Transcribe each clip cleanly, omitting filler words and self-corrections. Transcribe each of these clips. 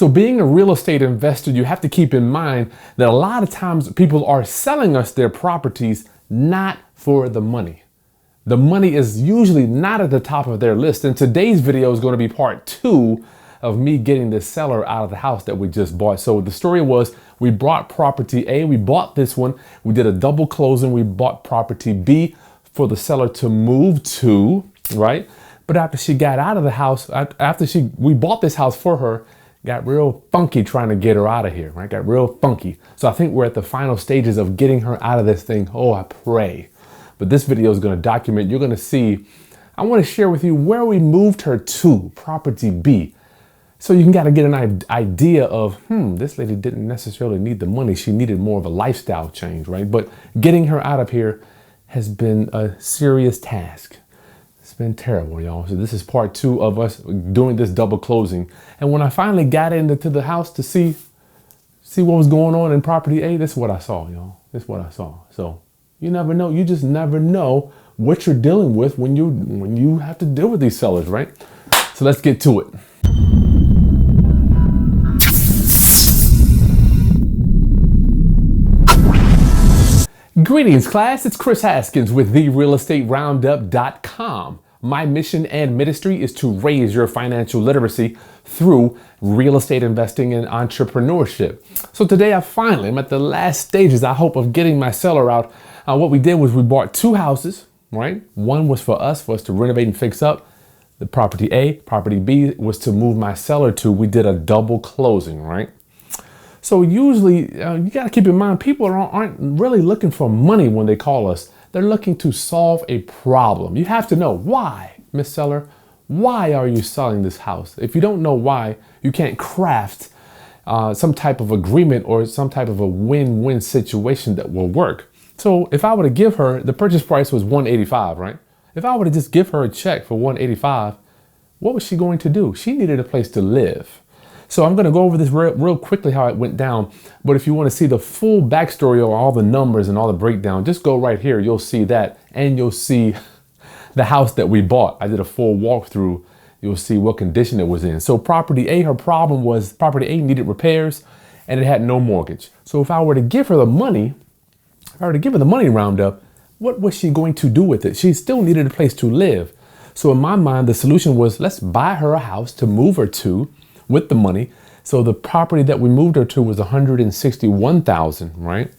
So being a real estate investor, you have to keep in mind that a lot of times people are selling us their properties not for the money. The money is usually not at the top of their list. And today's video is going to be part 2 of me getting this seller out of the house that we just bought. So the story was, we bought property A, we bought this one, we did a double closing, we bought property B for the seller to move to, right? But after she got out of the house, we bought this house for her, got real funky trying to get her out of here, right? Got real funky. So I think we're at the final stages of getting her out of this thing. Oh, I pray. But this video is going to document, you're going to see, I want to share with you where we moved her to, property B. So you can get an idea of, this lady didn't necessarily need the money. She needed more of a lifestyle change, right? But getting her out of here has been a serious task. It's been terrible, y'all. So this is part 2 of us doing this double closing. And when I finally got into the house to see what was going on in property A, this is what I saw, y'all. This is what I saw. So you never know. You just never know what you're dealing with when you have to deal with these sellers, right? So let's get to it. Greetings, class. It's Chris Haskins with therealestateroundup.com. My mission and ministry is to raise your financial literacy through real estate investing and entrepreneurship. So today I'm at the last stages, I hope, of getting my seller out. What we did was we bought 2 houses, right? One was for us to renovate and fix up. The property A, property B was to move my seller to. We did a double closing, right? So usually you got to keep in mind, people aren't really looking for money when they call us. They're looking to solve a problem. You have to know why, Miss Seller, why are you selling this house? If you don't know why, you can't craft some type of agreement or some type of a win-win situation that will work. So if I were to give her, the purchase price was $185, right? If I were to just give her a check for $185, what was she going to do? She needed a place to live. So I'm going to go over this real quickly how it went down. But if you want to see the full backstory of all the numbers and all the breakdown, just go right here. You'll see that, and you'll see the house that we bought. I did a full walkthrough. You'll see what condition it was in. So property A, her problem was property A needed repairs and it had no mortgage. So if I were to give her the money, roundup, what was she going to do with it? She still needed a place to live. So in my mind, the solution was, let's buy her a house to move her to with the money. So the property that we moved her to was $161,000, right?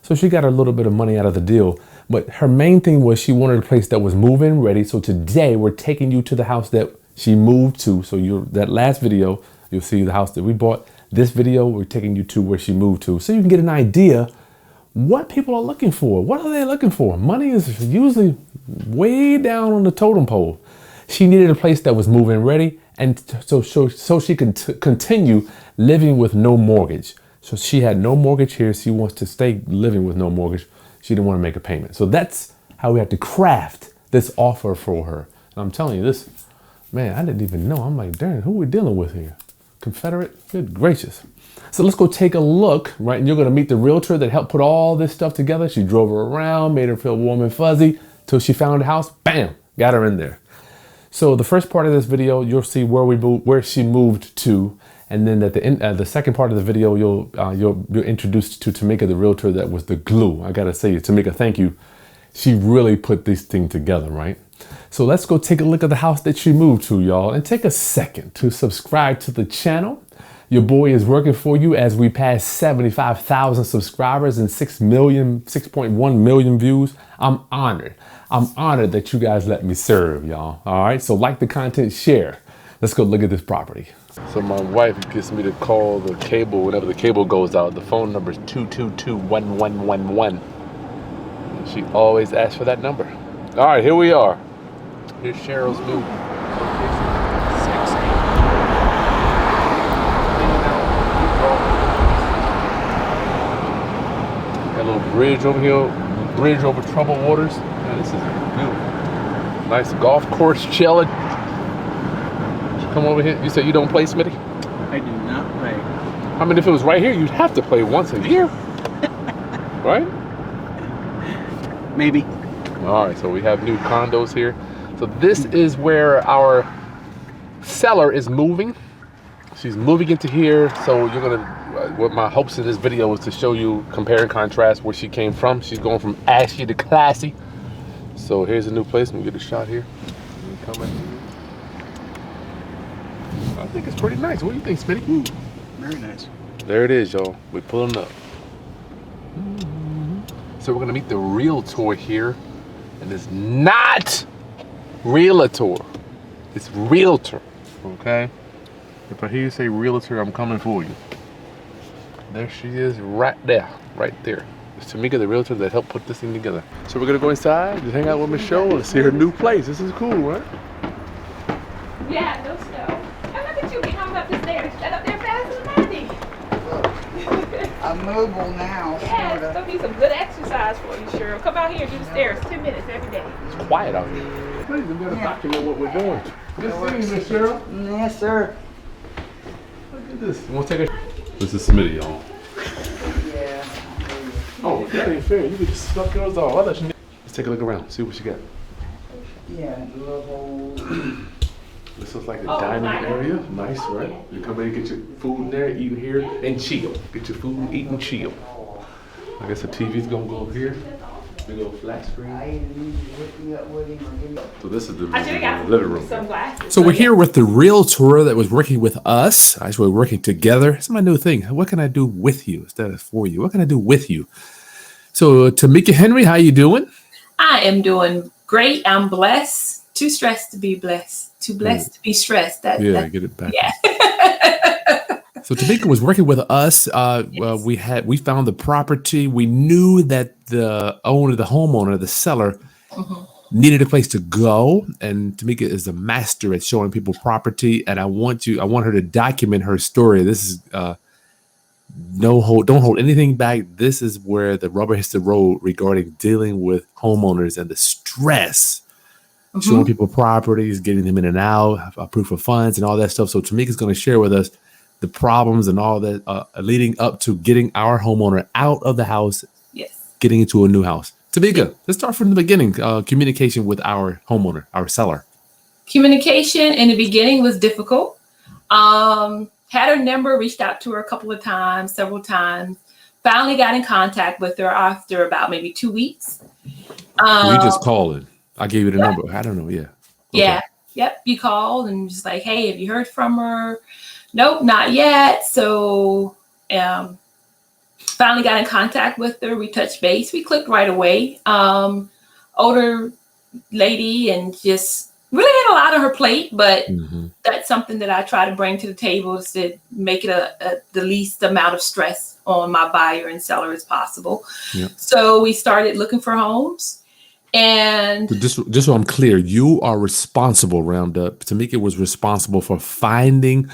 So she got a little bit of money out of the deal, but her main thing was she wanted a place that was move-in ready. So today we're taking you to the house that she moved to. So that last video, you'll see the house that we bought. This video, we're taking you to where she moved to. So you can get an idea what people are looking for. What are they looking for? Money is usually way down on the totem pole. She needed a place that was move-in ready, and so she can continue living with no mortgage. So she had no mortgage here. She wants to stay living with no mortgage. She didn't want to make a payment. So that's how we had to craft this offer for her. And I'm telling you this, man, I didn't even know. I'm like, darn, who are we dealing with here? Confederate? Good gracious. So let's go take a look, right? And you're going to meet the realtor that helped put all this stuff together. She drove her around, made her feel warm and fuzzy till she found a house. Bam, got her in there. So the first part of this video, you'll see where she moved to, and then at the end, the second part of the video, you're introduced to Tamika, the realtor that was the glue. I gotta say, Tamika, thank you. She really put this thing together, right? So let's go take a look at the house that she moved to, y'all, and take a second to subscribe to the channel. Your boy is working for you as we pass 75,000 subscribers and 6.1 million views. I'm honored. I'm honored that you guys let me serve, y'all. All right, so like the content, share. Let's go look at this property. So my wife gets me to call the cable whenever the cable goes out. The phone number is 222-1111. She always asks for that number. All right, here we are. Here's Cheryl's new location. Got a little bridge over here, bridge over troubled waters. Man, this is beautiful. Nice golf course chilling. Come over here. You said you don't play, Smitty? I do not play. I mean, if it was right here, you'd have to play once a year. Right? Maybe. All right, so we have new condos here. So this is where our seller is moving She's moving into here, so you're gonna. What my hopes in this video is to show you, compare and contrast where she came from. She's going from ashy to classy. So here's a new place. Let me get a shot here. I think it's pretty nice. What do you think, Smitty? Very nice. There it is, y'all. We're pulling up. So we're gonna meet the realtor here, and it's not realtor. It's realtor. Okay. If I hear you say realtor, I'm coming for you. There she is, right there, right there. It's Tamika, the realtor that helped put this thing together. So we're gonna go inside, just hang out with Michelle, and see her new place. This is cool, right? Yeah, no snow. And look at you getting hung up the stairs. Shut up there faster than I did. I'm mobile now. Yeah, it's gonna be some good exercise for you, Cheryl. Come out here and do the stairs 10 minutes every day. It's quiet out here. Please, we gotta document what we're doing. Good seeing you, Miss Cheryl. Yes, sir. Look at this. You wanna take a... This is Smitty, y'all. Yeah. Oh, that ain't fair. You can just suck yours off. I'll let you... Let's take a look around, see what you got. Yeah, little. This looks like a dining area. Nice, right? You come in and get your food in there, eat here, and chill. Get your food, eat, and chill. I guess the TV's gonna go here. Big old flat screen. So this is the living room. So we're here with the realtor that was working with us. Actually, we're working together. It's my new thing. What can I do with you instead of for you? What can I do with you? So Tamika Henry, how you doing? I am doing great. I'm blessed. Too stressed to be blessed. Too blessed to be stressed. Get it back. Yeah. So Tamika was working with us. Yes. We found the property. We knew that the homeowner, the seller, needed a place to go. And Tamika is a master at showing people property. And I want her to document her story. This is don't hold anything back. This is where the rubber hits the road regarding dealing with homeowners and the stress. Showing people properties, getting them in and out, proof of funds, and all that stuff. So Tamika's going to share with us the problems and all that leading up to getting our homeowner out of the house, getting into a new house. Tamika, let's start from the beginning. Communication with our homeowner, our seller. Communication in the beginning was difficult. Had her number, reached out to her several times. Finally got in contact with her after about maybe 2 weeks. You just called it. I gave you the number. I don't know. Yeah. Okay. Yeah. Yep. You called and just like, hey, have you heard from her? Nope, not yet. So finally got in contact with her. We touched base. We clicked right away. Older lady and just really had a lot on her plate, but that's something that I try to bring to the table is to make it the least amount of stress on my buyer and seller as possible. Yep. So we started looking for homes. And just so I'm clear, you are responsible, Roundup. Tamika was responsible for finding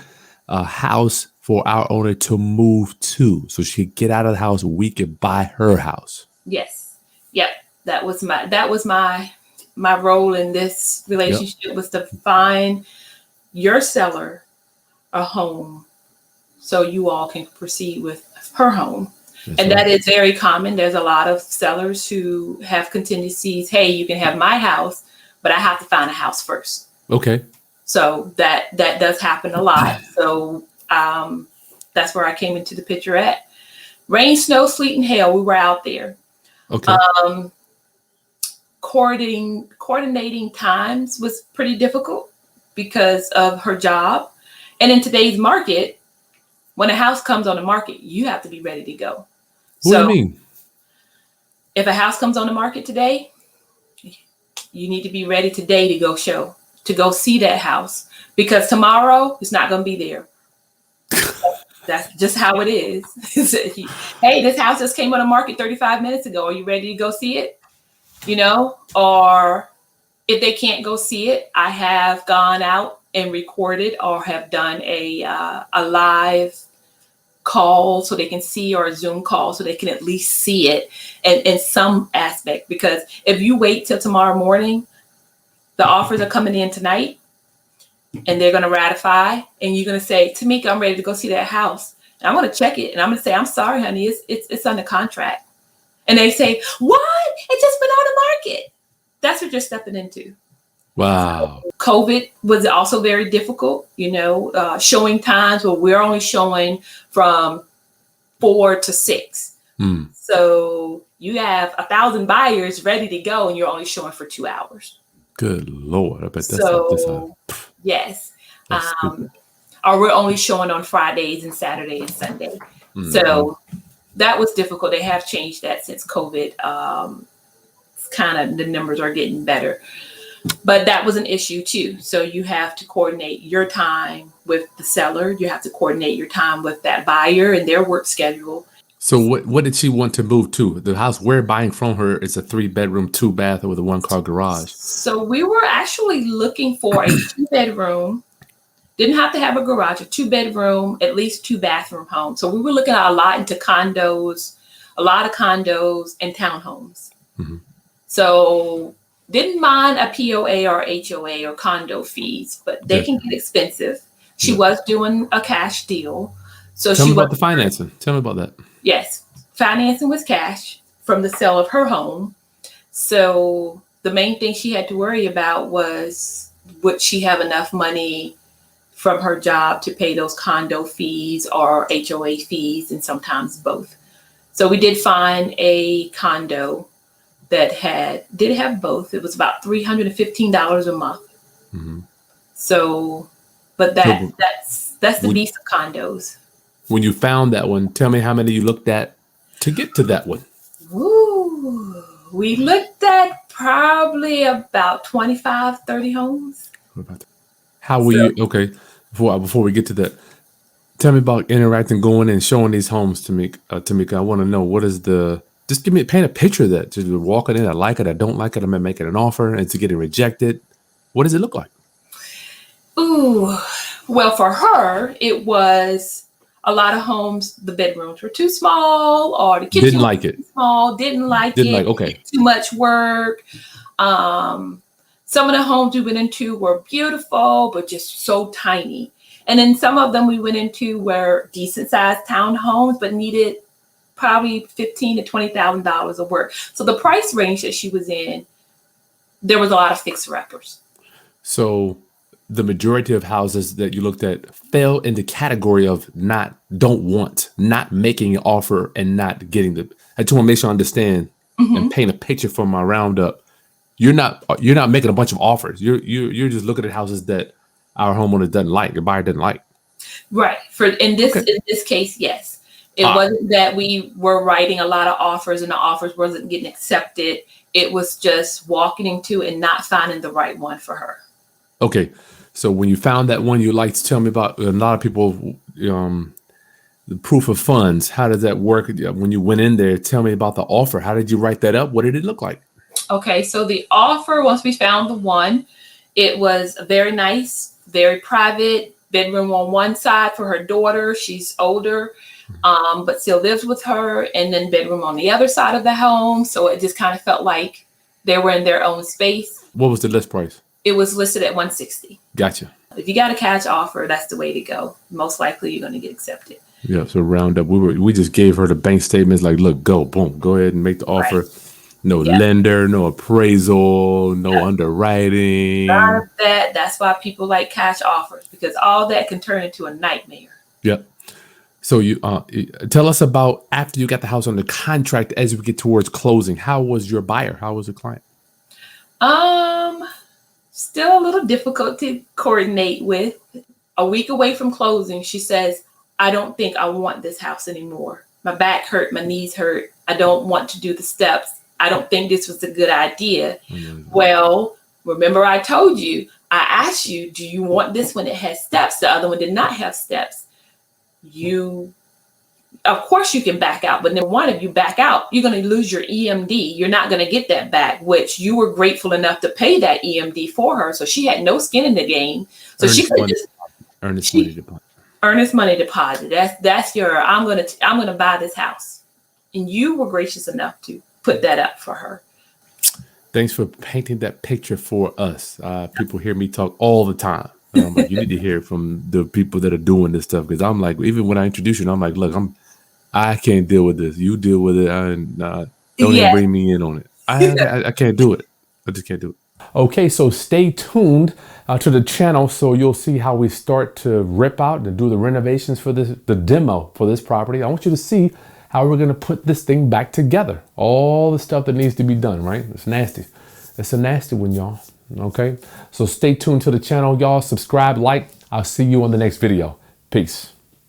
a house for our owner to move to, so she could get out of the house. We could buy her house. Yes. Yep. That was my role in this relationship was to find your seller a home, so you all can proceed with her home. That is very common. There's a lot of sellers who have contingencies. Hey, you can have my house, but I have to find a house first. Okay. So that does happen a lot. So that's where I came into the picture at. Rain, snow, sleet, and hail. We were out there. Okay. Coordinating times was pretty difficult because of her job. And in today's market, when a house comes on the market, you have to be ready to go. What do you mean? If a house comes on the market today, you need to be ready today to go see that house, because tomorrow it's not going to be there. That's just how it is. Hey, this house just came on the market 35 minutes ago. Are you ready to go see it? Or if they can't go see it, I have gone out and recorded or have done a live call so they can see, or a Zoom call so they can at least see it in some aspect. Because if you wait till tomorrow morning, the offers are coming in tonight and they're going to ratify, and you're going to say, Tamika, I'm ready to go see that house. And I'm going to check it and I'm going to say, I'm sorry, honey, it's under contract. And they say, what? It just went on the market. That's what you're stepping into. Wow. COVID was also very difficult, showing times where we're only showing from 4 to 6. Mm. So you have 1,000 buyers ready to go and you're only showing for 2 hours. Good Lord. I bet So yes. that's stupid. Or we're only showing on Fridays and Saturday and Sunday. Mm. So that was difficult. They have changed that since COVID. It's kind of, the numbers are getting better. But that was an issue too. So you have to coordinate your time with the seller. You have to coordinate your time with that buyer and their work schedule. So what did she want to move to? The house we're buying from her is a 3-bedroom, 2-bath with a 1-car garage. So we were actually looking for a 2-bedroom. Didn't have to have a garage, a 2-bedroom, at least 2-bathroom home. So we were looking at a lot of condos and townhomes. Mm-hmm. So didn't mind a POA or HOA or condo fees, but they can get expensive. She was doing a cash deal. So Tell me about the financing. Tell me about that. Yes. Financing was cash from the sale of her home. So the main thing she had to worry about was, would she have enough money from her job to pay those condo fees or HOA fees, and sometimes both. So we did find a condo that did have both. It was about $315 a month. Mm-hmm. So, but that's the beast of condos. When you found that one, tell me how many you looked at to get to that one. Ooh, we looked at probably about 25, 30 homes. What about that? How were you? Okay, before we get to that, tell me about interacting, going and showing these homes to me. Tamika, I want to know, what is just paint a picture of that. Just walking in, I like it, I don't like it, I'm making an offer, and to getting rejected. What does it look like? Ooh, well, for her, it was a lot of homes. The bedrooms were too small, or the kitchen didn't like it. Too small. Didn't like it. Okay. Too much work. Some of the homes we went into were beautiful, but just so tiny. And then some of them we went into were decent sized townhomes, but needed probably $15,000 to $20,000 of work. So the price range that she was in, there was a lot of fixer-uppers. So the majority of houses that you looked at fell in the category of not making an offer and not getting I just want to make sure I understand and paint a picture for my roundup. You're not making a bunch of offers. You're just looking at houses that our homeowner doesn't like, your buyer doesn't like. Right. In this case, yes. It wasn't that we were writing a lot of offers and the offers wasn't getting accepted. It was just walking into and not finding the right one for her. Okay. So when you found that one you liked, tell me about, a lot of people, the proof of funds. How does that work? When you went in there, tell me about the offer. How did you write that up? What did it look like? Okay. So the offer, once we found the one, it was very nice, very private, bedroom on one side for her daughter. She's older, but still lives with her, and then bedroom on the other side of the home. So it just kind of felt like they were in their own space. What was the list price? It was listed at $160,000. Gotcha. If you got a cash offer, that's the way to go. Most likely you're going to get accepted. Yeah. So round up, we just gave her the bank statements. Like, look, go ahead and make the offer. Right. No lender, no appraisal, no underwriting. None of that. That's why people like cash offers, because all that can turn into a nightmare. Yep. So you tell us about after you got the house under contract, as we get towards closing. How was your buyer? How was the client? Still a little difficult to coordinate with. A week away from closing, she says, I don't think I want this house anymore. My back hurt, my knees hurt. I don't want to do the steps. I don't think this was a good idea. Mm-hmm. Well, remember I told you, I asked you, do you want this one that has steps? The other one did not have steps. Of course you can back out, but then one of you back out, you're going to lose your EMD. You're not going to get that back, which you were grateful enough to pay that EMD for her. So she had no skin in the game. So she could just earnest money deposit. That's your, I'm going to buy this house. And you were gracious enough to put that up for her. Thanks for painting that picture for us. People hear me talk all the time. I'm like, you need to hear from the people that are doing this stuff. Because I'm like, even when I introduce you, I'm like, look, I can't deal with this. You deal with it. Don't even bring me in on it. I can't do it. I just can't do it. Okay, so stay tuned to the channel so you'll see how we start to rip out and do the renovations for this, the demo for this property. I want you to see how we're gonna put this thing back together. All the stuff that needs to be done, right? It's nasty. It's a nasty one, y'all. Okay, so stay tuned to the channel, y'all. Subscribe, like. I'll see you on the next video. Peace.